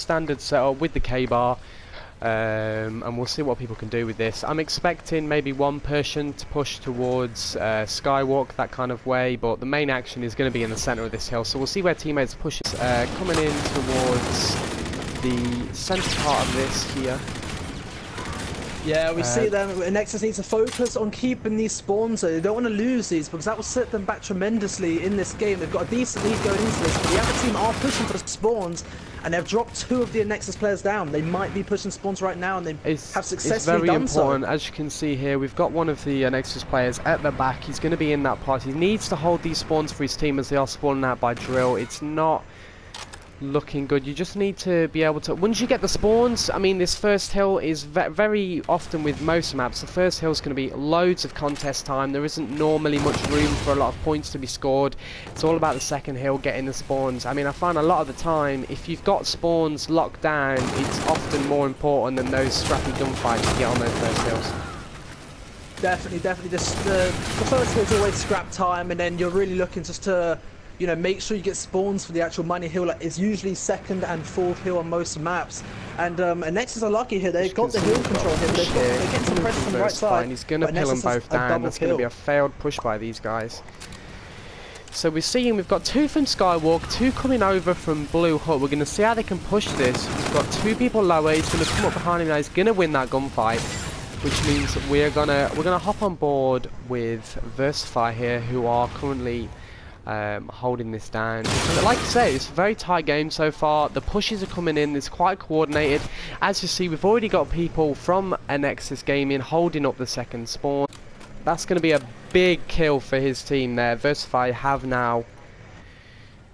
standard setup with the K-bar. And we'll see what people can do with this. I'm expecting maybe one person to push towards Skywalk, that kind of way, but the main action is going to be in the centre of this hill, so we'll see where teammates push coming in towards the centre part of this here. Yeah, we see them. Anexis needs to focus on keeping these spawns. They don't want to lose these because that will set them back tremendously in this game. They've got a decent lead going into this, but the other team are pushing for the spawns, and they've dropped 2 of the Anexis players down. They might be pushing spawns right now, and they have successfully done so. It's very important. As you can see here, we've got one of the Anexis players at the back. He's going to be in that part. He needs to hold these spawns for his team as they are spawning out by drill. It's not looking good. You just need to be able to, once you get the spawns, I mean, this first hill is very often with most maps, the first hill is going to be loads of contest time. There isn't normally much room for a lot of points to be scored. It's all about the second hill, getting the spawns. I mean, I find a lot of the time, if you've got spawns locked down, it's often more important than those scrappy gunfights you get on those first hills. Definitely. The first hill is always scrap time, and then you're really looking just to, you know, make sure you get spawns for the actual money hill. Like, it's usually second and fourth hill on most maps. And Anexis are lucky here. They've got the hill control here. They're getting some pressure from the right side. He's going to pill them both down. That's going to be a failed push by these guys. So we're seeing we've got 2 from Skywalk, 2 coming over from Blue Hut. We're going to see how they can push this. We've got 2 people lower. He's going to come up behind him now. He's going to win that gunfight, which means we're gonna hop on board with Versify here, who are currently holding this down. But like I say, it's a very tight game so far. The pushes are coming in, it's quite coordinated. As you see, we've already got people from Anexis Gaming holding up the second spawn. That's going to be a big kill for his team there. Versify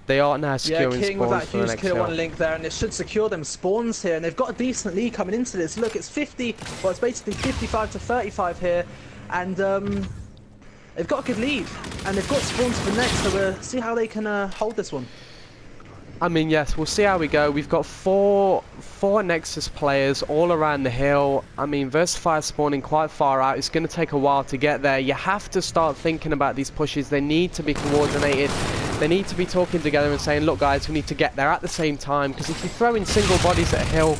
they are now securing King spawns with that for huge the next kill hill. on Link there, and it should secure them spawns here, and they've got a decent lead coming into this. Look, it's 50, well, it's basically 55 to 35 here, and they've got a good lead, and they've got spawns for next, so we'll see how they can hold this one. I mean, yes, we'll see how we go. We've got four Nexus players all around the hill. I mean, Versify is spawning quite far out. It's going to take a while to get there. You have to start thinking about these pushes. They need to be coordinated. They need to be talking together and saying, look, guys, we need to get there at the same time. Because if you throw in single bodies at a hill,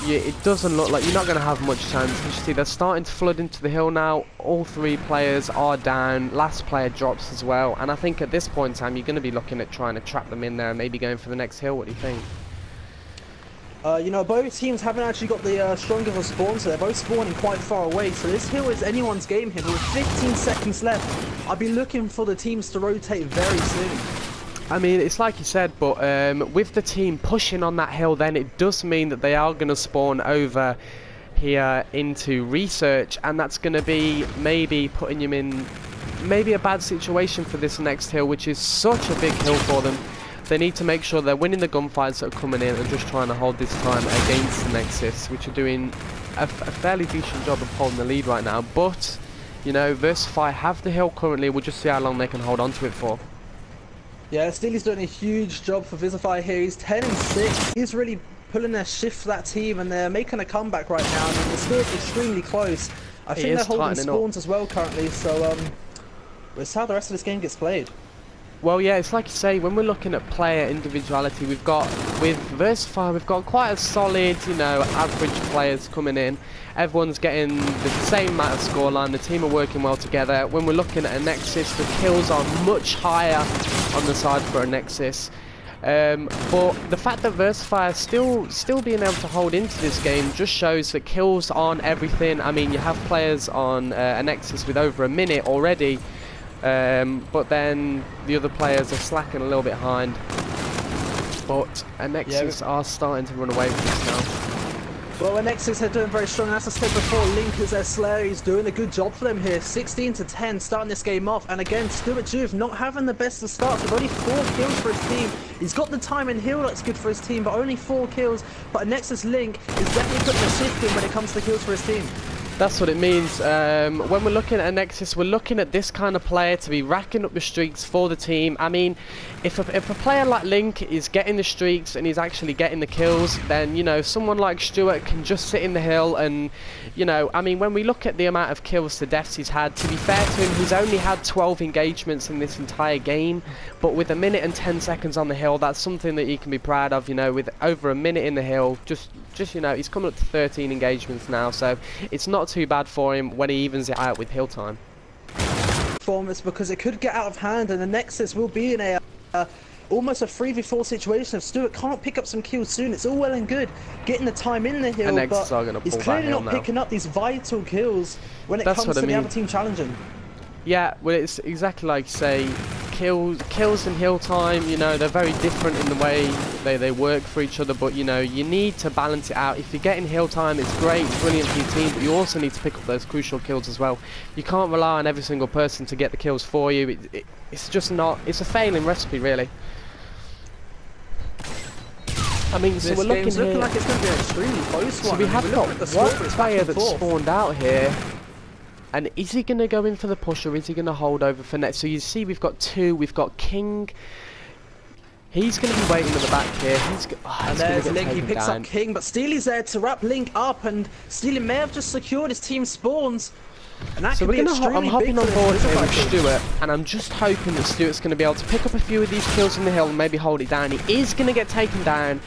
it doesn't look like you're not going to have much chance. You see, they're starting to flood into the hill now. All 3 players are down. Last player drops as well. And I think at this point in time, you're going to be looking at trying to trap them in there and maybe going for the next hill. What do you think? You know, both teams haven't actually got the strongest of spawns, so they're both spawning quite far away. So this hill is anyone's game here. But with 15 seconds left, I'd be looking for the teams to rotate very soon. I mean, it's like you said, but with the team pushing on that hill, then it does mean that they are going to spawn over here into research, and that's going to be maybe putting them in maybe a bad situation for this next hill, which is such a big hill for them. They need to make sure they're winning the gunfights that are coming in and just trying to hold this time against the Nexus, which are doing a fairly decent job of holding the lead right now. But, you know, Versify have the hill currently. We'll just see how long they can hold on to it for. Yeah, Steely's doing a huge job for Versify here. He's 10 and 6. He's really pulling their shift for that team, and they're making a comeback right now. I mean, the score's extremely close. I think they're holding spawns as well currently, so we'll see how the rest of this game gets played. Well, yeah, it's like you say, when we're looking at player individuality, we've got, with Versify, we've got quite a solid, you know, average players coming in. Everyone's getting the same amount of scoreline, the team are working well together. When we're looking at Anexis, the kills are much higher on the side for Anexis. But the fact that Versify is still being able to hold into this game just shows that kills aren't everything. I mean, you have players on Anexis with over a minute already. But then the other players are slacking a little bit behind. But Anexis are starting to run away with this now. Well, Anexis are doing very strong. As I said before, Link is their slayer. He's doing a good job for them here. 16 to 10, starting this game off. And again, Stuart Juve not having the best of starts with only 4 kills for his team. He's got the time and heal that's good for his team, but only 4 kills. But Anexis Link is definitely putting a shift in when it comes to kills for his team. That's what it means. When we're looking at Anexis, we're looking at this kind of player to be racking up the streaks for the team. I mean, if a player like Link is getting the streaks and he's actually getting the kills, then, you know, someone like Stuart can just sit in the hill and, you know, I mean, when we look at the amount of kills to deaths he's had, to be fair to him, he's only had 12 engagements in this entire game, but with 1 minute and 10 seconds on the hill, that's something that he can be proud of, you know, with over 1 minute in the hill, just you know, he's coming up to 13 engagements now, so it's not too bad for him when he evens it out with hill time. Performance, because it could get out of hand, and the Nexus will be in a almost a 3v4 situation if Stuart can't pick up some kills soon. It's all well and good getting the time in the hill, but he's clearly not picking up these vital kills when it comes to the other team challenging. Yeah, well, it's exactly like you say, kills and hill time, you know, they're very different in the way they work for each other, but, you know, you need to balance it out. If you're getting hill time, it's great, it's brilliant for your team, but you also need to pick up those crucial kills as well. You can't rely on every single person to get the kills for you. It's just not, it's a failing recipe, really. I mean, so we're looking like it's going to be an extremely close one. So we have got one player that's spawned out here. And is he going to go in for the push, or is he going to hold over for next? So you see we've got two. We've got King. He's going to be waiting at the back here. And there's Link. He picks up King, but Steely's there to wrap Link up, and Steely may have just secured his team spawns. And that could be extremely big. I'm hopping on board here with Stuart, and I'm just hoping that Stuart's going to be able to pick up a few of these kills in the hill and maybe hold it down. He is going to get taken down,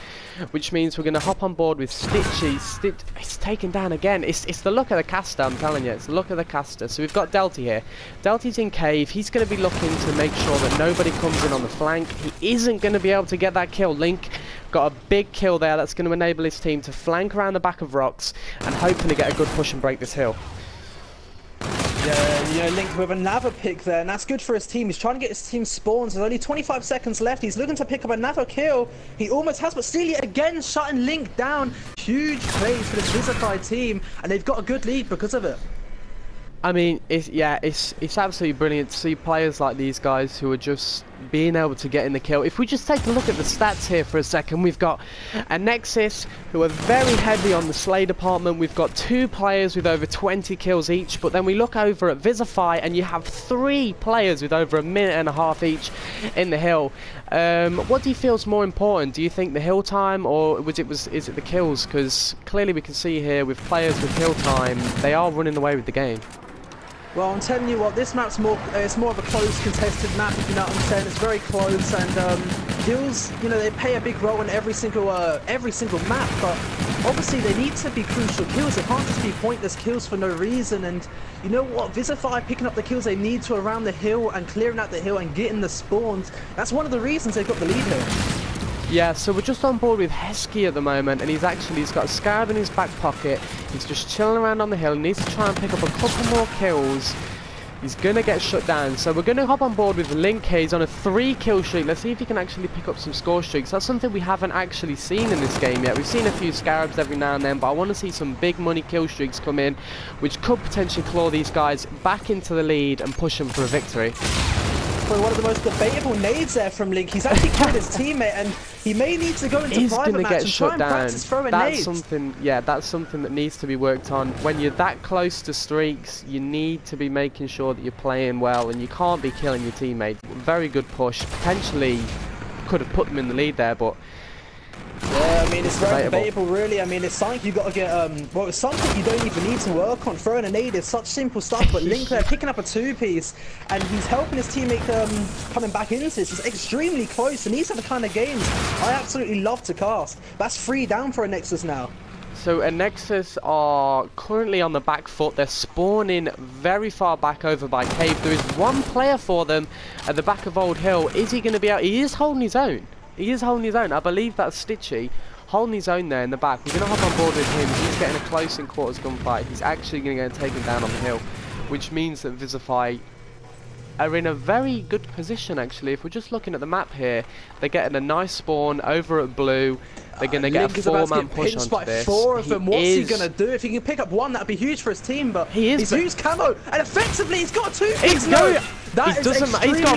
which means we're going to hop on board with Stitchy. It's taken down again. It's the luck of the caster, I'm telling you. It's the luck of the caster. So we've got Delty here. Delty's in cave. He's going to be looking to make sure that nobody comes in on the flank. He isn't going to be able to get that kill. Link got a big kill there. That's going to enable his team to flank around the back of rocks and hopefully get a good push and break this hill. Yeah, you know, Link with another pick there, and that's good for his team. He's trying to get his team spawns. There's only 25 seconds left. He's looking to pick up another kill. He almost has, but Steely again shutting Link down. Huge plays for this Visify team, and they've got a good lead because of it. I mean, it's absolutely brilliant to see players like these guys who are just being able to get in the kill. If we just take a look at the stats here for a second, we've got Anexis, who are very heavy on the slay department. We've got 2 players with over 20 kills each, but then we look over at Visify and you have 3 players with over 1.5 minutes each in the hill. What do you feel is more important? Do you think the hill time, or is it the kills? Because clearly we can see here with players with hill time, they are running away with the game. Well, I'm telling you what, this map's it's more of a close contested map, if you know what I'm saying. It's very close, and kills, you know, they play a big role in every single map, but obviously they need to be crucial kills. They can't just be pointless kills for no reason. And you know what, Visify picking up the kills they need to around the hill and clearing out the hill and getting the spawns, that's one of the reasons they've got the lead here. Yeah, so we're just on board with Hesky at the moment, and he's got a Scarab in his back pocket. He's just chilling around on the hill. He needs to try and pick up a couple more kills. He's going to get shut down. So we're going to hop on board with Link here. He's on a 3-kill streak. Let's see if he can actually pick up some score streaks. That's something we haven't actually seen in this game yet. We've seen a few Scarabs every now and then, but I want to see some big money kill streaks come in, which could potentially claw these guys back into the lead and push them for a victory. One of the most debatable nades there from Link. He's actually killed his teammate, and he may need to go into private match and try and practice throwing nades. That's something that needs to be worked on. When you're that close to streaks, you need to be making sure that you're playing well, and you can't be killing your teammate. Very good push. Potentially could have put them in the lead there, but yeah, I mean, it's very debatable, really. I mean, it's something you got to get, well, it's something you don't even need to work on. Throwing a nade is such simple stuff, but Link there picking up a 2-piece, and he's helping his teammate coming back into this. It's extremely close, and these are the kind of games I absolutely love to cast. That's 3 down for Anexis now. So Anexis are currently on the back foot. They're spawning very far back over by cave. There is 1 player for them at the back of Old Hill. Is he going to be out? He is holding his own. He is holding his own. I believe that's Stitchy holding his own there in the back. We're going to hop on board with him. He's getting a close in quarters gunfight. He's actually going to get taken down on the hill, which means that Visify are in a very good position, actually. If we're just looking at the map here, they're getting a nice spawn over at blue. They're going to get a 4-man push onto this. 4 of them. What's he going to do? If he can pick up 1, that'd be huge for his team, but he's used camo, and effectively he's got 2 picks. He's got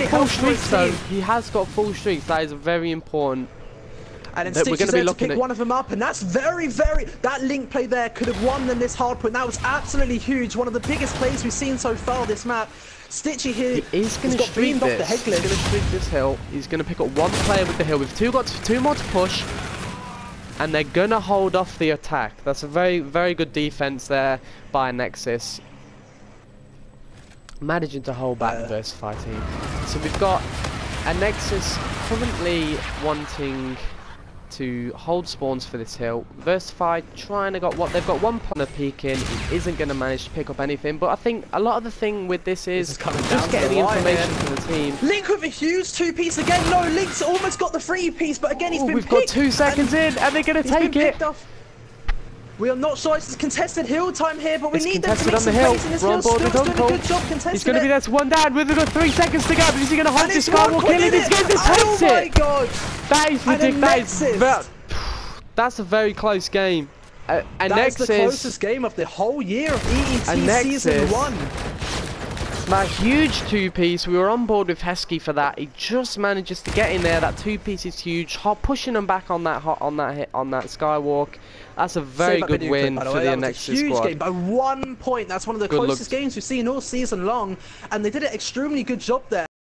full streaks, though. He has got full streaks. That is very important. And then that we're Stitch going is to be there to looking pick at. one of them up, and that's very, that link play there could have won them this hard point. That was absolutely huge. One of the biggest plays we've seen so far this map. Stitchy here He's going to streak off the head this. He's going to streak this hill. He's going to pick up one player with the hill. We've got two more to push, and they're going to hold off the attack. That's a very, very good defense there by Anexis. Managing to hold back the Versify team. So we've got Anexis currently wanting to hold spawns for this hill. Versify trying to they've got one partner peeking. He isn't going to manage to pick up anything. But I think a lot of the thing with this is just getting the information from the team. Link with a huge 2-piece again. No, Link's almost got the 3-piece, but again he's been picked. We've got 2 seconds in, and they're going to take it. We are not sure it's contested hill time here, but we need them to make some pace in this hill. Still doing a good job contesting. He's going to be there to one down. We've got 3 seconds to go, but is he going to hold this guy? We'll kill him. He's going to take it. Oh my god! That is ridiculous. That's a very close game. That's the closest game of the whole year of EET Season 1. That huge 2-piece. We were on board with Heskey for that. He just manages to get in there. That 2-piece is huge. Pushing them back on that skywalk. That's a very good win for the Anexis huge squad. Game by 1 point. That's one of the closest games we've seen all season long, and they did an extremely good job there.